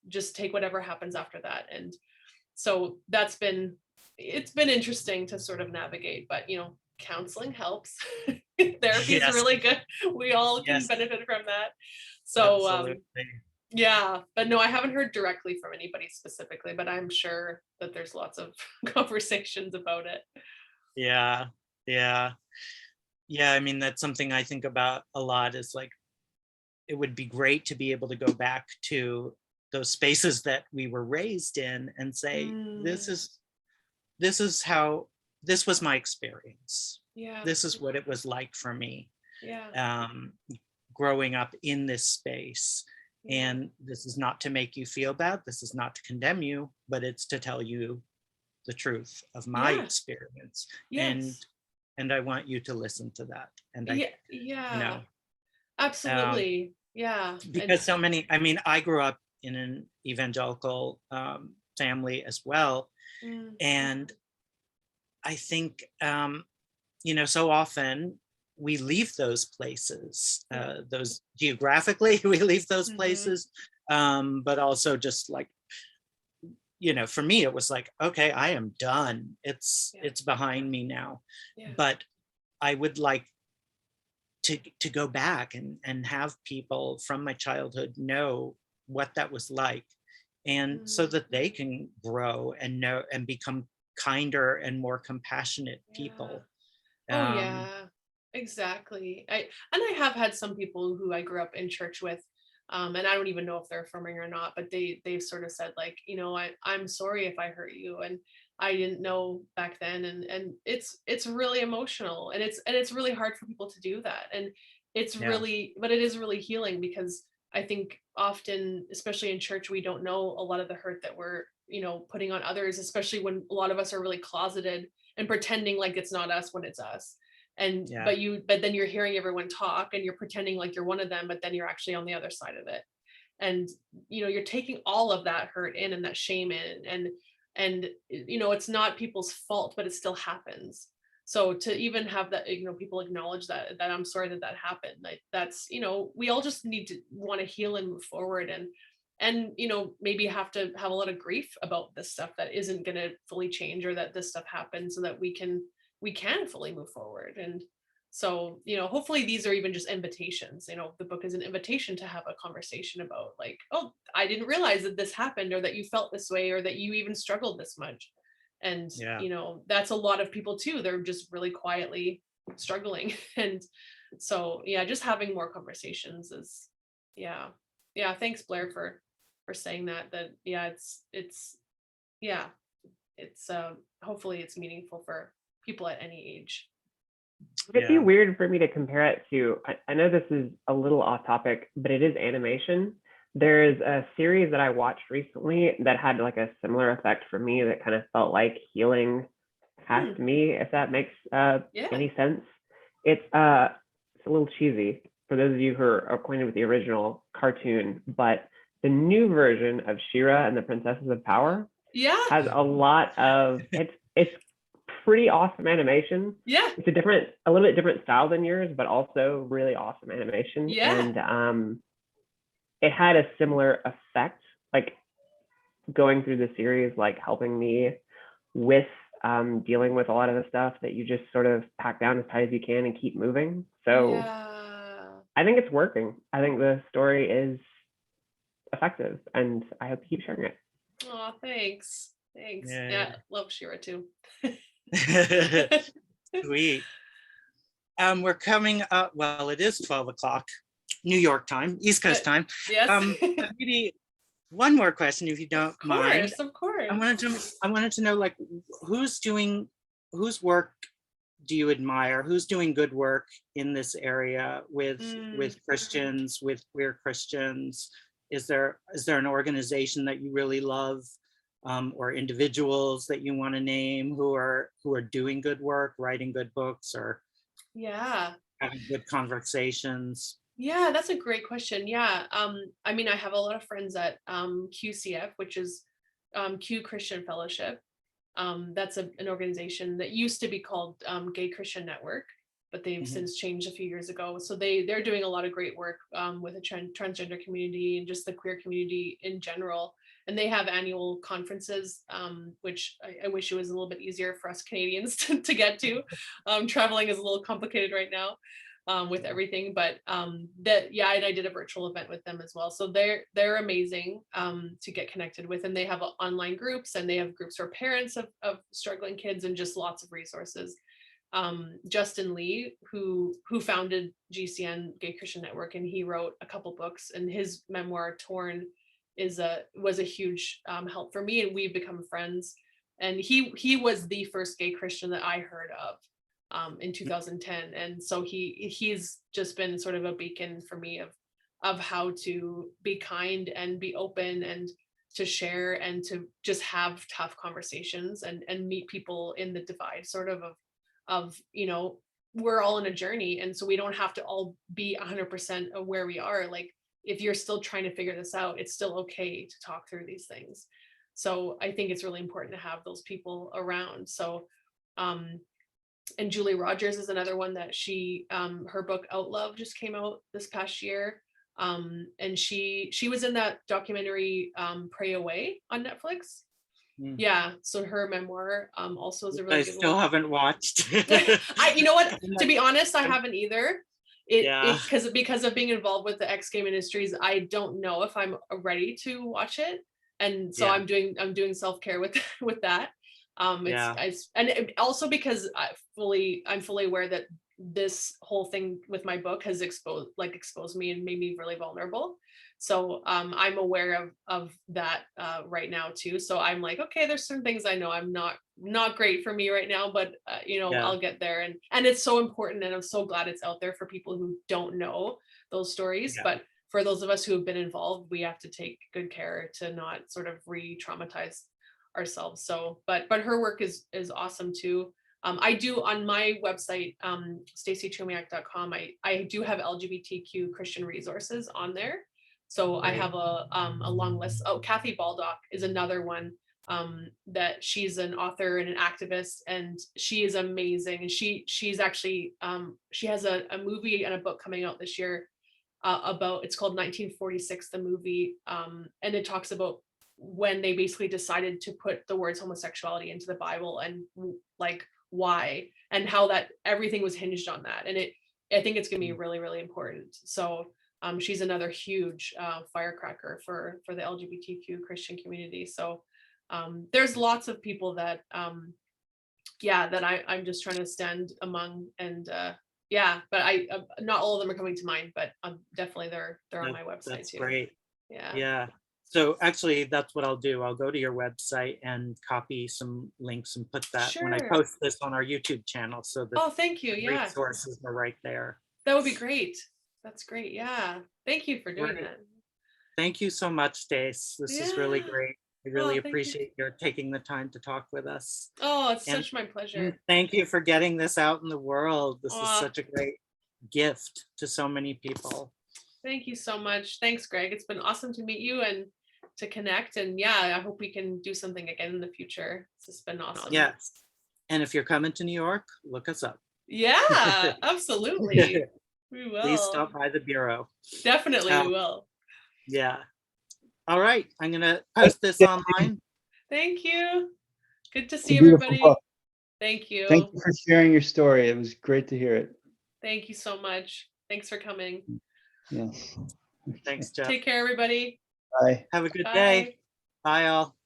just take whatever happens after that. And so it's been interesting to sort of navigate, but counseling helps. Therapy is Yes, really good. We all can yes, benefit from that. So absolutely. yeah, but no, I haven't heard directly from anybody specifically, but I'm sure that there's lots of conversations about it. Yeah, yeah, yeah. I mean, that's something I think about a lot, is like, it would be great to be able to go back to those spaces that we were raised in and say, this Mm, is how, this was my experience. yeah, This is what it was like for me, yeah, um, growing up in this space. yeah, And this is not to make you feel bad. This is not to condemn you, but it's to tell you the truth of my yeah, experience. And yes, I want you to listen to that. And yeah, you yeah, know, um, absolutely, yeah, and because so many, I mean, I grew up in an evangelical family as well. mm, And I think, so often we leave those places, yeah, those geographically, we leave those hmm, places, but also just like, for me, it was like, okay, I am done. yeah, It's behind me now. yeah, But I would like to go back and have people from my childhood know what that was like, and so mm, that they can grow and know and become kinder and more compassionate yeah. people. Oh um yeah, exactly. I have had some people who I grew up in church with, and I don't even know if they're affirming or not, but they've sort of said, like, I'm sorry if I hurt you, and I didn't know back then. And it's really emotional, and it's really hard for people to do that. And yeah, but it is really healing, because I think often, especially in church, we don't know a lot of the hurt that we're, putting on others, especially when a lot of us are really closeted and pretending like it's not us when it's us. And yeah, but then you're hearing everyone talk, and you're pretending like you're one of them, but then you're actually on the other side of it. And you're taking all of that hurt in, and that shame in, and it's not people's fault, but it still happens. So to even have that, people acknowledge that I'm sorry that happened, like that's, we all just need to want to heal and move forward. And maybe have to have a lot of grief about this stuff that isn't going to fully change, or that this stuff happens, so that we can fully move forward. And so hopefully these are even just invitations. The book is an invitation to have a conversation about, like, oh, I didn't realize that this happened, or that you felt this way, or that you even struggled this much. And yeah, that's a lot of people too. They're just really quietly struggling. And so yeah, just having more conversations is, yeah, yeah, thanks, Blair, for saying that yeah, it's yeah, it's hopefully it's meaningful for people at any age. Would it be Yeah. weird for me to compare it to, I know this is a little off topic, but it is animation. There is a series that I watched recently that had like a similar effect for me that kind of felt like healing past me, if that makes Yeah. any sense. It's a little cheesy for those of you who are acquainted with the original cartoon, but the new version of She-Ra and the Princesses of Power Yeah. has a lot of it's pretty awesome animation. Yeah. It's a little bit different style than yours, but also really awesome animation. Yeah. And it had a similar effect, like going through the series, like helping me with dealing with a lot of the stuff that you just sort of pack down as tight as you can and keep moving. So Yeah. I think it's working. I think the story is effective, and I hope you keep sharing it. Oh, thanks. Thanks. Yeah. Yeah, love She-Ra too. Sweet. We're coming up, well, it is 12 o'clock, New York time, East Coast time. Yes. Maybe one more question, if you don't mind. Of course. I wanted to know, like, whose work do you admire? Who's doing good work in this area with Christians, with queer Christians? Is there an organization that you really love, or individuals that you want to name who are doing good work, writing good books, or Yeah. having good conversations? Yeah, that's a great question. Yeah. I mean, I have a lot of friends at QCF, which is Q Christian Fellowship. That's an organization that used to be called Gay Christian Network, but they've since changed a few years ago. So they're doing a lot of great work with the transgender community and just the queer community in general. And they have annual conferences, which I wish it was a little bit easier for us Canadians to get to. Traveling is a little complicated right now. With everything, but and I did a virtual event with them as well. So they're amazing to get connected with, and they have online groups, and they have groups for parents of struggling kids, and just lots of resources. Justin Lee, who founded GCN, Gay Christian Network, and he wrote a couple books, and his memoir Torn was a huge help for me, and we've become friends. And he was the first gay Christian that I heard of in 2010, and so he's just been sort of a beacon for me of how to be kind and be open and to share and to just have tough conversations and meet people in the divide sort of we're all in a journey, and so we don't have to all be 100% of where we are. Like, if you're still trying to figure this out, it's still okay to talk through these things. So I think it's really important to have those people around. So and Julie Rogers is another one that her book Out Love just came out this past year. And she was in that documentary Pray Away on Netflix. Yeah, so her memoir also is a really good one. I still haven't watched. You know what? To be honest, I haven't either. Because of being involved with the Ex Gay Ministries, I don't know if I'm ready to watch it, and so I'm doing self-care with that. And also because I'm fully aware that this whole thing with my book has exposed me and made me really vulnerable. So I'm aware of that right now too. So I'm like, okay, there's certain things I know I'm not great for me right now, but I'll get there. And it's so important, and I'm so glad it's out there for people who don't know those stories. Yeah. But for those of us who have been involved, we have to take good care to not sort of re-traumatize ourselves. So, but her work is awesome too. I do on my website, stacychomiak.com, I do have LGBTQ Christian resources on there. So I have a long list. Oh, Kathy Baldock is another one that she's an author and an activist, and she is amazing. And she's actually she has a movie and a book coming out this year it's called 1946, the movie, and it talks about when they basically decided to put the words homosexuality into the Bible, and like why, and how that everything was hinged on that. And I think it's gonna be really, really important. So she's another huge firecracker for the LGBTQ Christian community. So there's lots of people that that I'm just trying to stand among, and but not all of them are coming to mind, but definitely they're on my website that's too. Great. Yeah. Yeah. So actually, that's what I'll do. I'll go to your website and copy some links and put that when I Sure. post this on our YouTube channel, so that Oh, thank you. the Yeah, resources are right there. that would be great. That's great. Yeah. Thank you for doing Great. that. Thank you so much, Stace. This is really Yeah. great. I Oh, really thank you. appreciate your taking the time to talk with us. Oh, it's And such my pleasure. thank you for getting this out in the world. This is Aw. such a great gift to so many people. Thank you so much. Thanks, Greg. It's been awesome to meet you and to connect. And yeah, I hope we can do something again in the future. This has been awesome. Yes. And if you're coming to New York, look us up. Yeah, absolutely. We will. Please stop by the Bureau. Definitely, we will. Yeah. All right. I'm going to post this online. Thank you. Good to It's a see beautiful everybody. book. Thank you. Thank you for sharing your story. It was great to hear it. Thank you so much. Thanks for coming. Yes. Thanks, Jeff. Take care, everybody. Bye. Have a good Bye. day. Bye, all.